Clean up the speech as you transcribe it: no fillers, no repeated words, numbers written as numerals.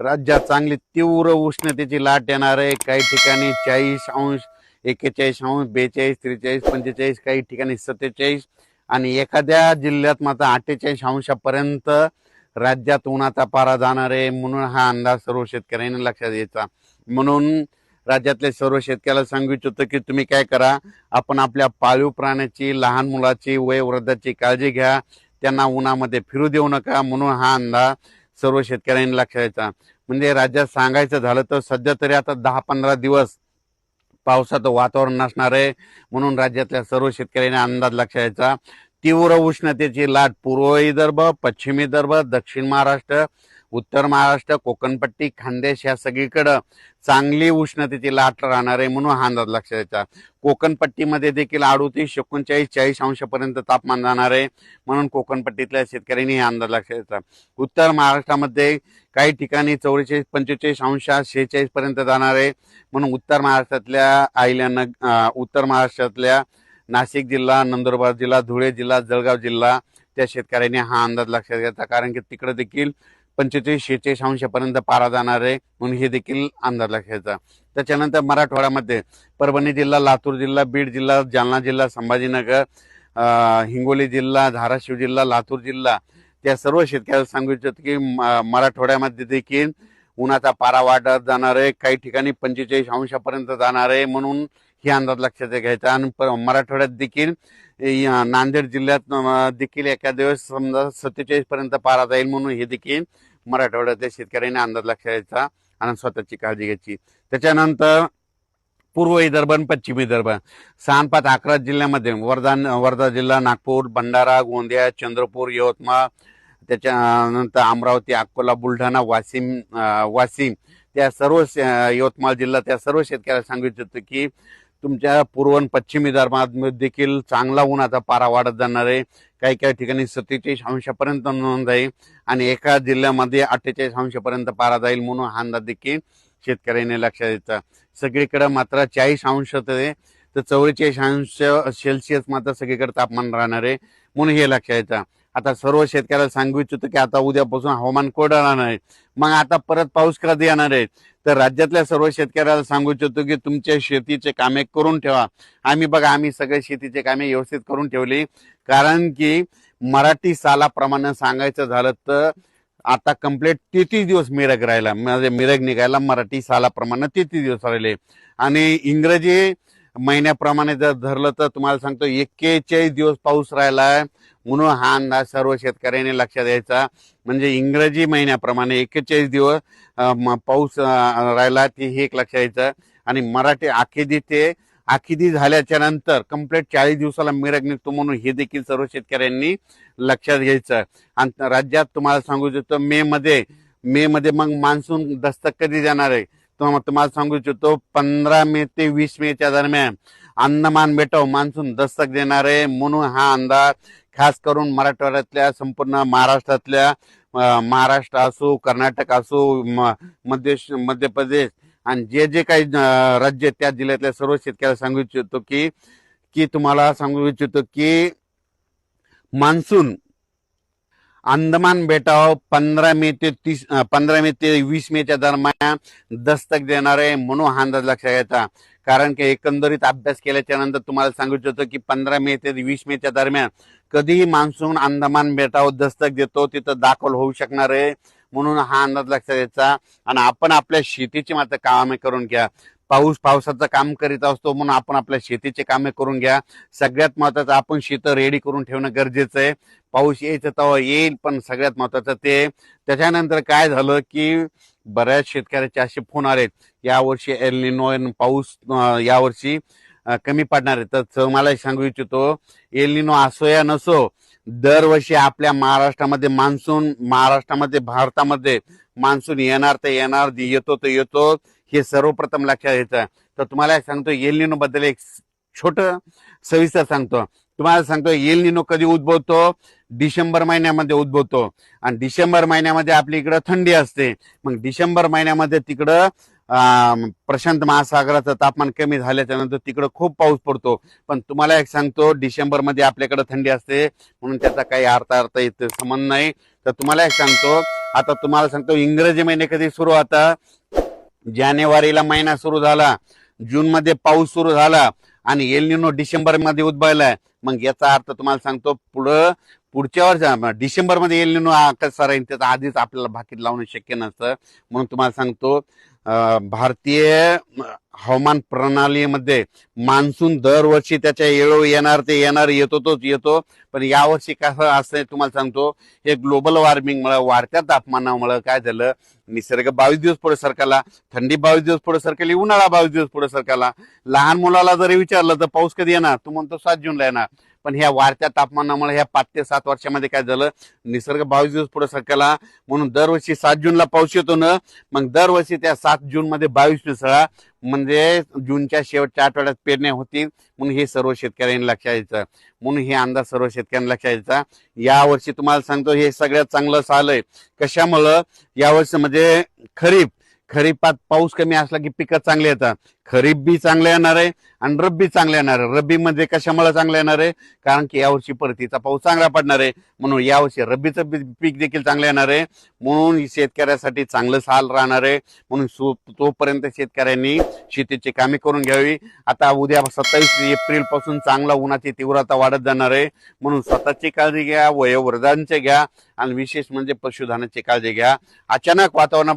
राज्यात चांगली तीव्र उष्णतेची लाट येणार आहे। काही ठिकाणी 40°, 41°, 42, 43, 45, काही ठिकाणी 47 आणि एखाद्या जिल्ह्यात मात्र 48°पर्यंत राज्यात उन्हाचा पारा जाणार आहे। म्हणून हा अंदाज सर्व शेतकऱ्यांनी लक्षात घ्यायचा। म्हणून राज्यातले सर्व शेतकऱ्याला सांगू इच्छितो की तुम्ही काय करा, आपण आपल्या पाळीव प्राण्याची, लहान मुलाची, वयोवृद्धाची काळजी घ्या, त्यांना उन्हामध्ये फिरू देऊ नका। म्हणून हा अंदाज सर्व शेतकऱ्यांनी लक्षात घ्यायचा। म्हणजे राज्यात सांगायचं झालं तर सध्या तरी आता 10-15 दिवस पावसाचं वातावरण नसणार आहे। म्हणून राज्यातल्या सर्व शेतकऱ्यांनी अंदाज लक्षात घ्यायचा। तीव्र उष्णतेची लाट पूर्व विदर्भ, पश्चिम विदर्भ, दक्षिण महाराष्ट्र, उत्तर महाराष्ट्र, कोकणपट्टी, खानदेश या सगळीकडे चांगली उष्णतेची लाट राहणार आहे। म्हणून हा अंदाज लक्षात घ्यायचा। कोकणपट्टीमध्ये देखील 38, 39, 40°पर्यंत तापमान जाणार आहे। म्हणून कोकणपट्टीतल्या शेतकऱ्यांनी हा अंदाज लक्षात घ्यायचा। उत्तर महाराष्ट्रामध्ये काही ठिकाणी 44, 45°, 46 पर्यंत जाणार आहे। म्हणून उत्तर महाराष्ट्रातल्या नाशिक जिल्हा, नंदुरबार जिल्हा, धुळे जिल्हा, जळगाव जिल्हा त्या शेतकऱ्यांनी हा अंदाज लक्षात घ्यायचा। कारण की तिकडे देखील 45, 46 पर्यंत पारा जाणार आहे। म्हणून हे देखील अंदाज लक्षात घ्यायचा। त्याच्यानंतर मराठवाड्यामध्ये परभणी जिल्हा, लातूर जिल्हा, बीड जिल्हा, जालना जिल्हा, संभाजीनगर, हिंगोली जिल्हा, धाराशिव जिल्हा, लातूर जिल्हा त्या सर्व शेतकऱ्याला सांगू इच्छितो की मराठवाड्यामध्ये देखील उन्हाचा पारा वाढत जाणार आहे। काही ठिकाणी 45° पर्यंत जाणार आहे। म्हणून हे अंदाज लक्षात घ्यायचा। आणि मराठवाड्यात देखील नांदेड जिल्ह्यात देखील एका दिवस समजा 47 पर्यंत पारा जाईल। म्हणून हे देखील मराठवाड्यातल्या शेतकऱ्यांनी अंदाज लक्षात घ्यायचा आणि स्वतःची काळजी घ्यायची। त्याच्यानंतर पूर्व विदर्भ आणि पश्चिम विदर्भ 6-5-11 जिल्ह्यामध्ये वर्धा जिल्हा, नागपूर, भंडारा, गोंदिया, चंद्रपूर, यवतमाळ, त्याच्यानंतर अमरावती, अकोला, बुलढाणा, वाशिम त्या सर्व यवतमाळ जिल्हा त्या सर्व शेतकऱ्याला सांगू इच्छितो की तुमच्या पूर्व आणि पश्चिम विदर्भात देखील चांगला उन्हाचा पारा वाढत जाणार आहे। काही काही ठिकाणी 47° पर्यंत नोंद जाईल आणि एका जिल्ह्यामध्ये 48° पर्यंत पारा जाईल। म्हणून हा अंदाज देखील शेतकऱ्यांनी लक्षात द्यायचा। सगळीकडे मात्र 40° ते 44° सेल्सिअस मात्र सगळीकडे तापमान राहणार आहे। म्हणून हे लक्षात घ्यायचं। आता सर्व शेतकऱ्याला सांगू इच्छितो की आता उद्यापासून हवामान कोरडं राहणार आहे। मग आता परत पाऊस कधी येणार आहे, तर राज्यातल्या सर्व शेतकऱ्याला सांगू इच्छितो की तुमच्या शेतीचे कामे करून ठेवा। आम्ही सगळे शेतीचे कामे व्यवस्थित करून ठेवली। कारण की मराठी सालाप्रमाणे सांगायचं झालं तर आता कंप्लीट 33 दिवस मिरग राहिला, म्हणजे मिरग निघायला मराठी सालाप्रमाणे 33 दिवस राहिले। आणि इंग्रजी महिन्याप्रमाणे जर धरलं तर तुम्हाला सांगतो 41 दिवस पाऊस राहिलाय। म्हणून हा अंदाज सर्व शेतकऱ्यांनी लक्षात द्यायचा। म्हणजे इंग्रजी महिन्याप्रमाणे 41 दिवस पाऊस राहिला ते हे एक लक्षात द्यायचं। आणि मराठी आखिदी झाल्याच्या नंतर कंप्लीट 40 दिवसाला मिरग निघतो। म्हणून हे देखील सर्व शेतकऱ्यांनी लक्षात घ्यायचं। आणि राज्यात तुम्हाला सांगू इच्छितो मे मध्ये मग मान्सून दस्तक कधी देणार आहे, तुम्हाला सांगू इच्छितो 15 मे ते 20 मेच्या दरम्यान अंदमान बेटावर मान्सून दस्तक देणार आहे। म्हणून हा अंदाज खास करून मराठवाड्यातल्या संपूर्ण महाराष्ट्रातल्या महाराष्ट्र असो, कर्नाटक असो, मध्य प्रदेश आणि जे काही राज्य त्या जिल्ह्यातल्या सर्व शेतकऱ्याला सांगू इच्छितो की तुम्हाला सांगू इच्छितो की मान्सून अंदमान बेटावर 15 मे ते 20 मेच्या दरम्यान दस्तक देणार आहे। म्हणून हा अंदाज लक्षात घ्यायचा। कारण की एकंदरीत अभ्यास केल्याच्या नंतर तुम्हाला सांगू इच्छितो की 15 मे ते 20 मेच्या दरम्यान कधीही मान्सून अंदमान बेटावर दस्तक देतो तिथं दाखल होऊ शकणार आहे। म्हणून हा अंदाज लक्षात घ्यायचा। आणि आपण आपल्या शेतीची मात्र कामे करून घ्या। पावसाचं काम करीत असतो म्हणून आपण आपल्या शेतीचे कामे करून घ्या। सगळ्यात महत्वाचं आपण शेत रेडी करून ठेवणं गरजेचं आहे। पाऊस यायचं तेव्हा येईल, पण सगळ्यात महत्वाचं ते। त्याच्यानंतर काय झालं की बऱ्याच शेतकऱ्याचे असे फोन आले यावर्षी एल निनो पाऊस यावर्षी कमी पडणार आहे। तर मला सांगू इच्छितो एल निनो असो या नसो, दरवर्षी आपल्या भारतामध्ये मान्सून येणार तर येणार, येतो तर येतो, हे सर्वप्रथम लक्षात घ्यायचं। तर तुम्हाला सांगतो एल निनो बद्दल एक छोटं सविस्तर सांगतो। तुम्हाला सांगतो एल निनो कधी उद्भवतो, डिसेंबर महिन्यामध्ये उद्भवतो। आणि डिसेंबर महिन्यामध्ये आपल्या इकडं थंडी असते। मग डिसेंबर महिन्यामध्ये तिकडं प्रशांत महासागराचं तापमान कमी झाल्याच्या नंतर तिकडं खूप पाऊस पडतो। पण तुम्हाला एक सांगतो डिसेंबर मध्ये आपल्याकडे थंडी असते, म्हणून त्याचा काही अर्थ संबंध नाही। तर तुम्हाला एक सांगतो आता तुम्हाला सांगतो इंग्रजी महिने कधी सुरू होता, जानेवारीला महिना सुरू झाला, जून मध्ये पाऊस सुरू झाला आणि एल निनो डिसेंबर मध्ये उद्भवलाय. मग याचा अर्थ तुम्हाला सांगतो पुढच्या वर्षी डिसेंबर मध्ये एल निनो कसा राहील त्याचा आधीच आपल्याला भाकीत लावणं शक्य नसतं. म्हणून तुम्हाला सांगतो भारतीय हवामान प्रणालीमध्ये मान्सून दरवर्षी त्याच्या वेळोवेळी येणार ते येणार येतो तोच येतो. पण यावर्षी कसं असं तुम्हाला सांगतो, हे ग्लोबल वॉर्मिंगमुळे वाढत्या तापमानामुळे काय झालं, निसर्ग 22 दिवस पुढे सरकला, थंडी 22 दिवस पुढे सरकली, उन्हाळा 22 दिवस पुढे सरकला. लहान मुलाला जरी विचारलं तर पाऊस कधी येणार, तो म्हणतो 7 जूनला येणार. पण ह्या वाढत्या तापमानामुळे ह्या 5 ते 7 वर्षामध्ये काय झालं, निसर्ग 22 दिवस पुढे सरकला. म्हणून दरवर्षी 7 जूनला पाऊस येतो ना, मग दरवर्षी त्या 7 जून मध्ये 22 मिसळा, म्हणजे जूनच्या शेवटच्या आठवड्यात पेरण्या होतील. म्हणून हे सर्व शेतकऱ्यांनी लक्षात घ्यायचं. म्हणून हे अंदाज सर्व शेतकऱ्यांनी लक्षात घ्यायचा. यावर्षी तुम्हाला सांगतो हे सगळ्यात चांगलं आलंय. कशामुळं, यावर्षी म्हणजे खरीपात पाऊस कमी असला की पिकं चांगले येतात. खरीप बी चांगलं येणार आहे आणि रब्बी चांगलं येणार आहे. रब्बी मध्ये कशामुळे चांगलं येणार आहे, कारण की यावर्षी परतीचा पाऊस चांगला पडणार आहे. म्हणून यावर्षी रब्बीचं पीक देखील चांगलं येणार आहे. म्हणून शेतकऱ्यासाठी चांगलं साल राहणार आहे. म्हणून तोपर्यंत शेतकऱ्यांनी शेतीची कामे करून घ्यावी. आता उद्या 27 एप्रिल पासून चांगला उन्हाची तीव्रता वाढत जाणार आहे. म्हणून स्वतःची काळजी घ्या, वयोवृद्धांची घ्या आणि विशेष म्हणजे पशुधनाची काळजी घ्या. अचानक वातावरण